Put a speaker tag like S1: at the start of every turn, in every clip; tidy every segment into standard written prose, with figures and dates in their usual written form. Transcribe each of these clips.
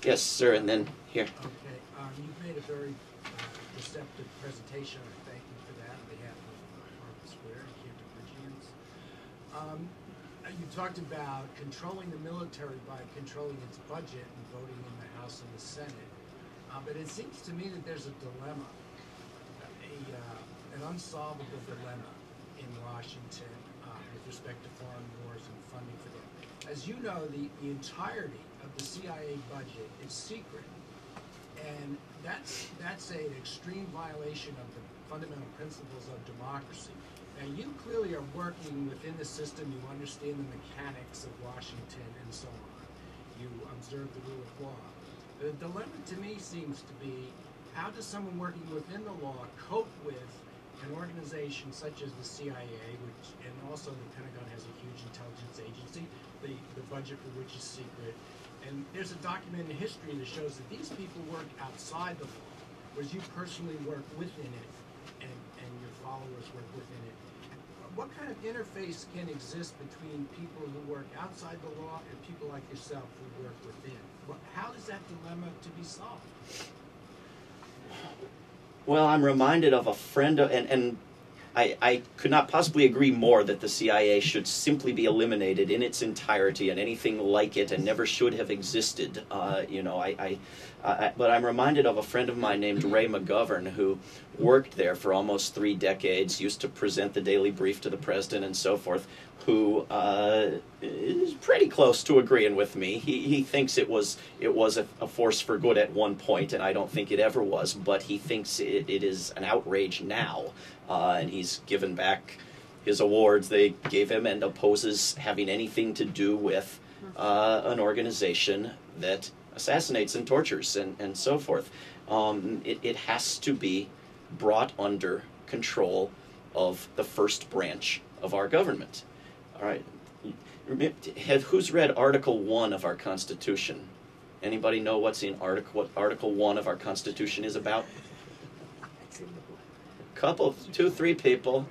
S1: Yes, sir, and then here.
S2: Okay, you've made a very receptive presentation. I thank you for that on behalf of Harvard Square and Camden Virginians. You talked about controlling the military by controlling its budget and voting in the House and the Senate. But it seems to me that there's a dilemma, an unsolvable dilemma in Washington with respect to foreign wars and funding for them. As you know, the entirety of the CIA budget is secret, and that's an extreme violation of the fundamental principles of democracy. Now, you clearly are working within the system. You understand the mechanics of Washington and so on. You observe the rule of law. The dilemma to me seems to be, how does someone working within the law cope with an organization such as the CIA, and also the Pentagon has a huge intelligence agency, the budget for which is secret. And there's a documented history that shows that these people work outside the law, whereas you personally work within it, and your followers work within it. What kind of interface can exist between people who work outside the law and people like yourself who work within? How is that dilemma to be solved?
S1: Well, I'm reminded of a friend, and I could not possibly agree more that the CIA should simply be eliminated in its entirety, and anything like it, and never should have existed. But I'm reminded of a friend of mine named Ray McGovern, who worked there for almost 3 decades, used to present the daily brief to the president and so forth, who is pretty close to agreeing with me. He thinks it was a force for good at one point, and I don't think it ever was, but he thinks it is an outrage now, and he's given back his awards they gave him and opposes having anything to do with an organization that assassinates and tortures and so forth. It has to be brought under control of the first branch of our government. All right. Who's read Article 1 of our Constitution? Anybody know what Article 1 of our Constitution is about? Couple, 2, 3 people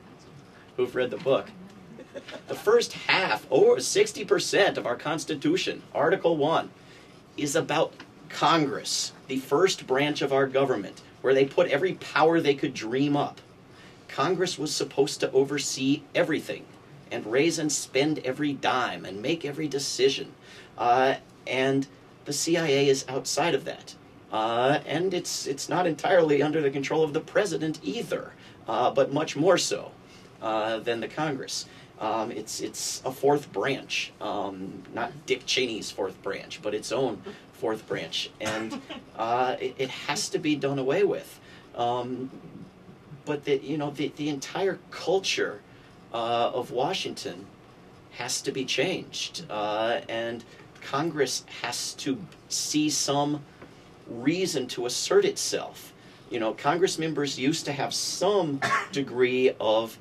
S1: who've read the book. The first half, over 60% of our Constitution, Article 1, is about Congress, the first branch of our government, where they put every power they could dream up. Congress was supposed to oversee everything and raise and spend every dime and make every decision. And the CIA is outside of that. And it's not entirely under the control of the president either, but much more so than the Congress. It's a fourth branch, not Dick Cheney's fourth branch, but its own fourth branch, and it has to be done away with. But the entire culture of Washington has to be changed, and Congress has to see some reason to assert itself. Congress members used to have some degree of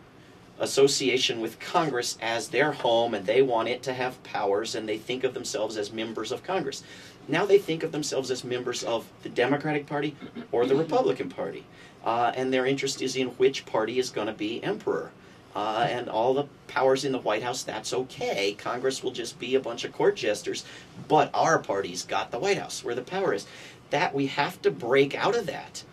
S1: association with Congress as their home, and they want it to have powers, and they think of themselves as members of Congress. Now they think of themselves as members of the Democratic Party or the Republican Party, and their interest is in which party is going to be emperor. And all the powers in the White House, that's okay. Congress will just be a bunch of court jesters, but our party's got the White House where the power is. That we have to break out of that.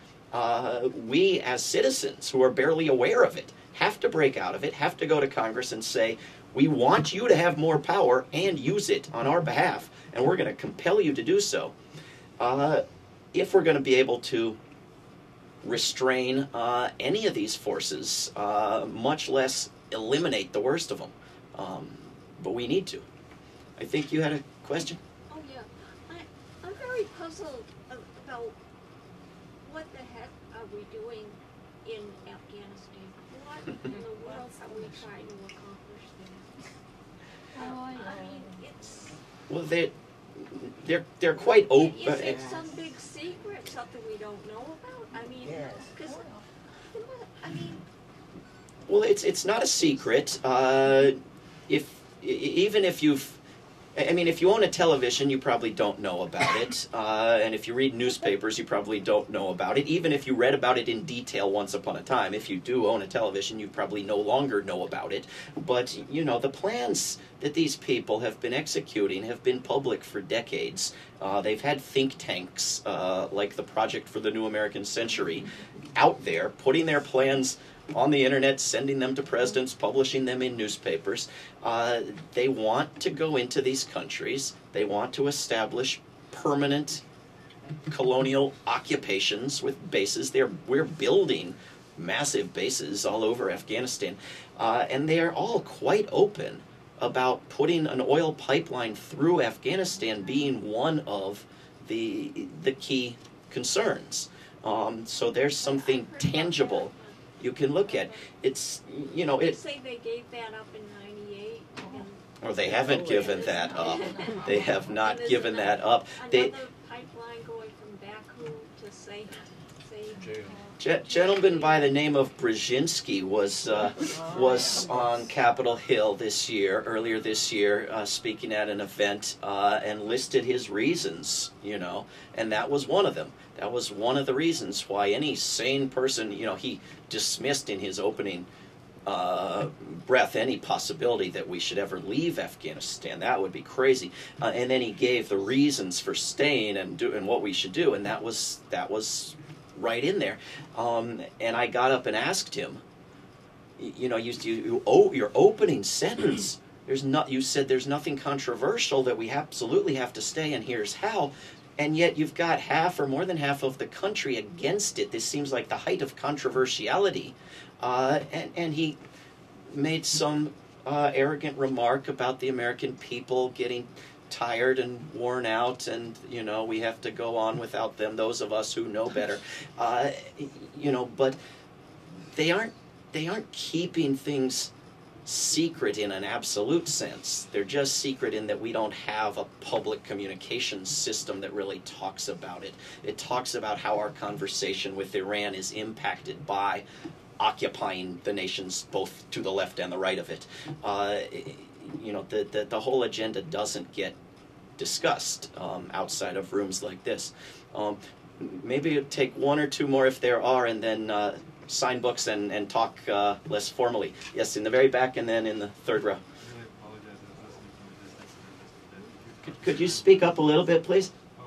S1: We as citizens who are barely aware of it have to break out of it, have to go to Congress and say, we want you to have more power and use it on our behalf, and we're going to compel you to do so. If we're going to be able to restrain any of these forces, much less eliminate the worst of them. But we need to. I think you had a question?
S3: Oh, yeah. I'm very puzzled about what the heck are we doing in Afghanistan? What in the world are we trying to accomplish there? I mean, it's...
S1: Well, they're quite open.
S3: Is it some big secret, something we don't know about? I mean, because, I mean...
S1: Well, it's not a secret. Even if you've I mean, if you own a television, you probably don't know about it. And if you read newspapers, you probably don't know about it. Even if you read about it in detail once upon a time, if you do own a television, you probably no longer know about it. But, you know, the plans that these people have been executing have been public for decades. They've had think tanks like the Project for the New American Century out there putting their plans on the internet, sending them to presidents, publishing them in newspapers. They want to go into these countries. They want to establish permanent colonial occupations with bases. We're building massive bases all over Afghanistan. And they are all quite open about putting an oil pipeline through Afghanistan being one of the key concerns. So there's something tangible you can look at. It's, you know,
S3: They
S1: it.
S3: say they gave that up in '98.
S1: Or they haven't given that up. They have not
S3: And
S1: given
S3: there's
S1: that up.
S3: Another pipeline going from Baku to say.
S1: Gentleman by the name of Brzezinski was on Capitol Hill earlier this year, speaking at an event, and listed his reasons, you know, and that was one of them. That was one of the reasons why any sane person, you know, he dismissed in his opening breath any possibility that we should ever leave Afghanistan. That would be crazy. And then he gave the reasons for staying and what we should do, and that was right in there. And I got up and asked him, you know, your opening sentence, you said there's nothing controversial, that we absolutely have to stay, and here's how. And yet you've got half or more than half of the country against it. This seems like the height of controversiality. And he made some arrogant remark about the American people getting tired and worn out, and, you know, we have to go on without them, those of us who know better. You know, but they aren't keeping things secret in an absolute sense. They're just secret in that we don't have a public communications system that really talks about it. It talks about how our conversation with Iran is impacted by occupying the nations both to the left and the right of it. You know, the whole agenda doesn't get discussed outside of rooms like this. Maybe take one or two more if there are, and then sign books and talk less formally. Yes, in the very back, and then in the third row.
S4: I really apologize. I was listening from a distance.
S1: Could you speak up a little bit, please?
S4: Oh,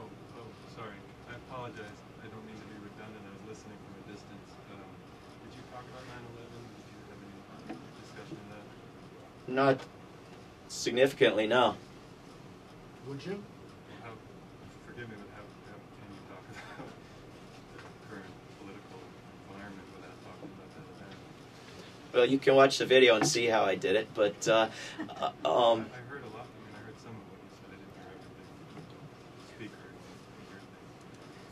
S4: sorry. I apologize. I don't mean to be redundant. I was listening from a distance. Did you talk about 9/11? Did you have any discussion of that?
S1: Not significantly, no.
S2: Would you?
S4: Forgive me, but how can you talk about the current political environment without talking about that event?
S1: Well, you can watch the video and see how I did it, but
S4: I heard a lot. I mean, I heard some of what you said. I didn't hear everything. Speaker, I heard things.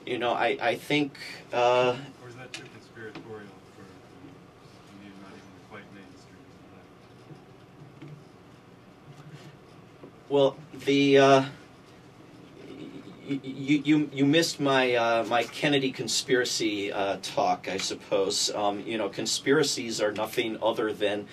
S1: you know, I think
S4: Or is that too conspiratorial for you not even quite mainstream?
S1: well, you missed my Kennedy conspiracy talk, I suppose. You know, conspiracies are nothing other than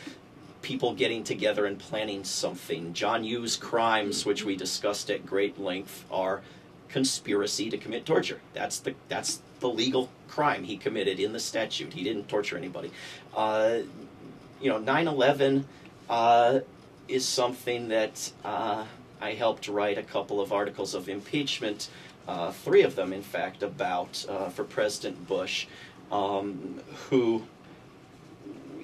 S1: people getting together and planning something. John Yu's crimes, which we discussed at great length, are conspiracy to commit torture. That's the legal crime he committed in the statute. He didn't torture anybody. You know, 9/11 is something that I helped write a couple of articles of impeachment, 3 of them, in fact, about for President Bush, who,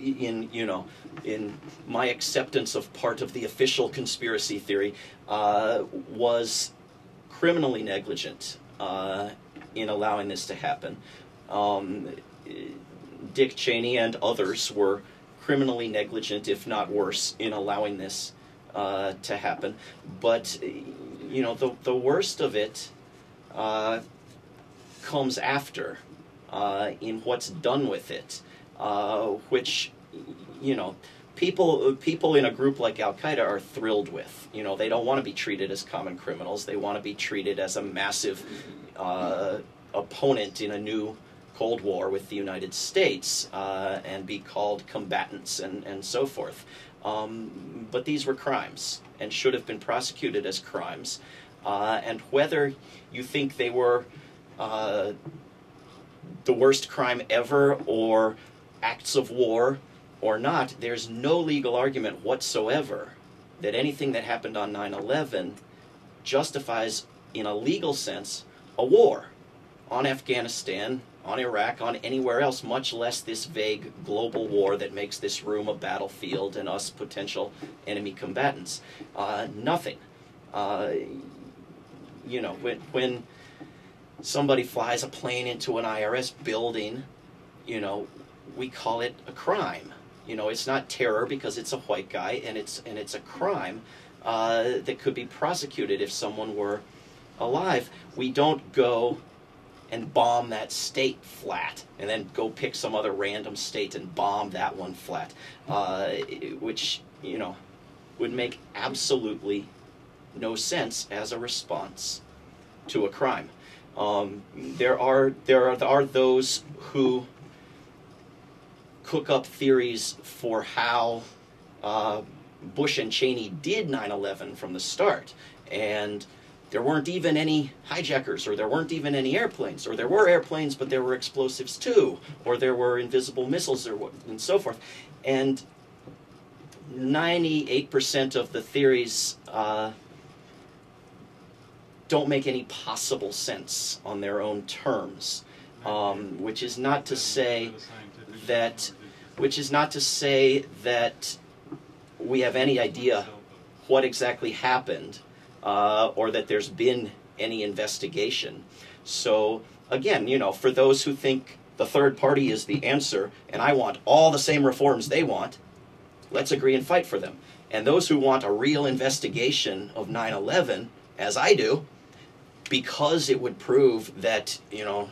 S1: in my acceptance of part of the official conspiracy theory, was criminally negligent in allowing this to happen. Dick Cheney and others were criminally negligent, if not worse, in allowing this to happen. But, you know, the worst of it comes after, in what's done with it, which, you know, people in a group like Al-Qaeda are thrilled with. You know, they don't want to be treated as common criminals. They want to be treated as a massive opponent in a new Cold War with the United States and be called combatants and so forth. But these were crimes and should have been prosecuted as crimes. And whether you think they were the worst crime ever or acts of war or not, there's no legal argument whatsoever that anything that happened on 9/11 justifies, in a legal sense, a war on Afghanistan, on Iraq, on anywhere else, much less this vague global war that makes this room a battlefield and us potential enemy combatants. Nothing. You know, when somebody flies a plane into an IRS building, you know, we call it a crime. You know, it's not terror because it's a white guy, and it's a crime that could be prosecuted if someone were alive. We don't go and bomb that state flat and then go pick some other random state and bomb that one flat, which, you know, would make absolutely no sense as a response to a crime. There are those who cook up theories for how Bush and Cheney did 9/11 from the start, and there weren't even any hijackers, or there weren't even any airplanes, or there were airplanes but there were explosives too, or there were invisible missiles, and so forth. And 98% of the theories don't make any possible sense on their own terms, which is not to say that we have any idea what exactly happened, or that there's been any investigation. So again, you know, for those who think the third party is the answer and I want all the same reforms they want, let's agree and fight for them. And those who want a real investigation of 9/11, as I do, because it would prove that, you know,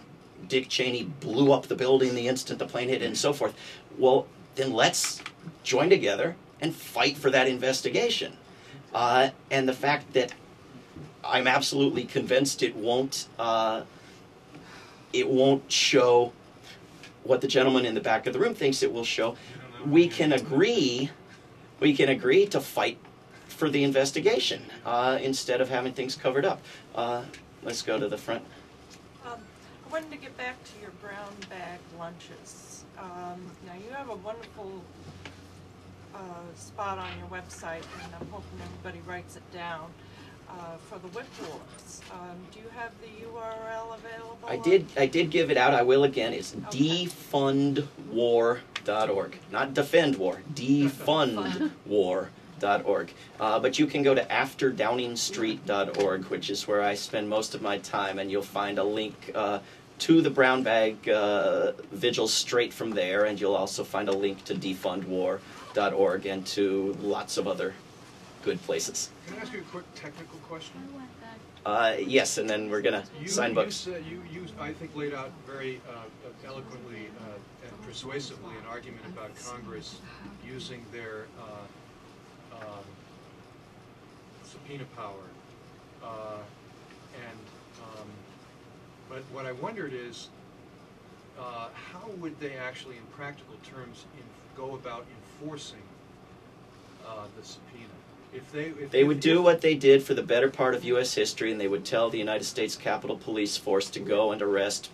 S1: Dick Cheney blew up the building the instant the plane hit and so forth, well, then let's join together and fight for that investigation. And the fact that I'm absolutely convinced it won't show what the gentleman in the back of the room thinks it will show. We can agree to fight for the investigation instead of having things covered up. Let's go to the front.
S5: I wanted to get back to your brown bag lunches. Now you have a wonderful spot on your website, and I'm hoping everybody writes it down, for the whip wars. Do you have the URL available?
S1: I did give it out. I will again. It's defundwar.org. Not defend war. Defundwar.org. But you can go to afterdowningstreet.org, which is where I spend most of my time, and you'll find a link to the brown bag vigils straight from there, and you'll also find a link to defundwar.org and to lots of other good places.
S6: Can I ask you a quick technical question?
S1: Yes, and then we're going to sign books.
S6: You, I think, laid out very eloquently and persuasively an argument about Congress using their subpoena power. But what I wondered is, how would they actually, in practical terms, go about enforcing the subpoena? They would do what they did for the better part of U.S. history, and they would tell the United States Capitol Police Force to go and arrest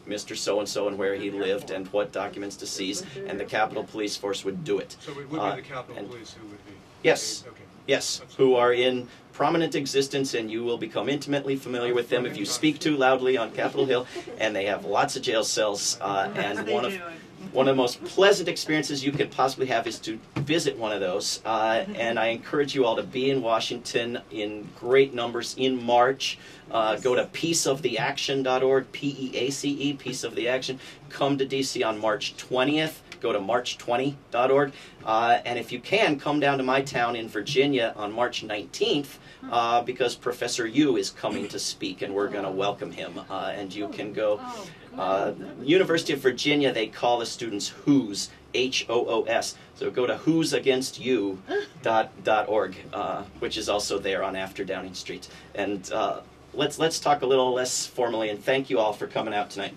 S6: Mr. So-and-so and where he lived and what documents to seize, and the Capitol Police Force would do it. So it would be the Capitol Police who would be...
S1: Yes.
S6: Okay.
S1: Yes, who are in prominent existence, and you will become intimately familiar with them if you speak too loudly on Capitol Hill, and they have lots of jail cells, and one of the most pleasant experiences you could possibly have is to visit one of those, and I encourage you all to be in Washington in great numbers in March. Go to peaceoftheaction.org, P-E-A-C-E, Peace of the Action. Come to D.C. on March 20th. Go to march20.org, and if you can, come down to my town in Virginia on March 19th, because Professor Yu is coming to speak, and we're going to welcome him, and you can go. University of Virginia, they call the students Who's, H-O-O-S, so go to who'sagainstyou.org, which is also there on After Downing Street. And let's talk a little less formally, and thank you all for coming out tonight.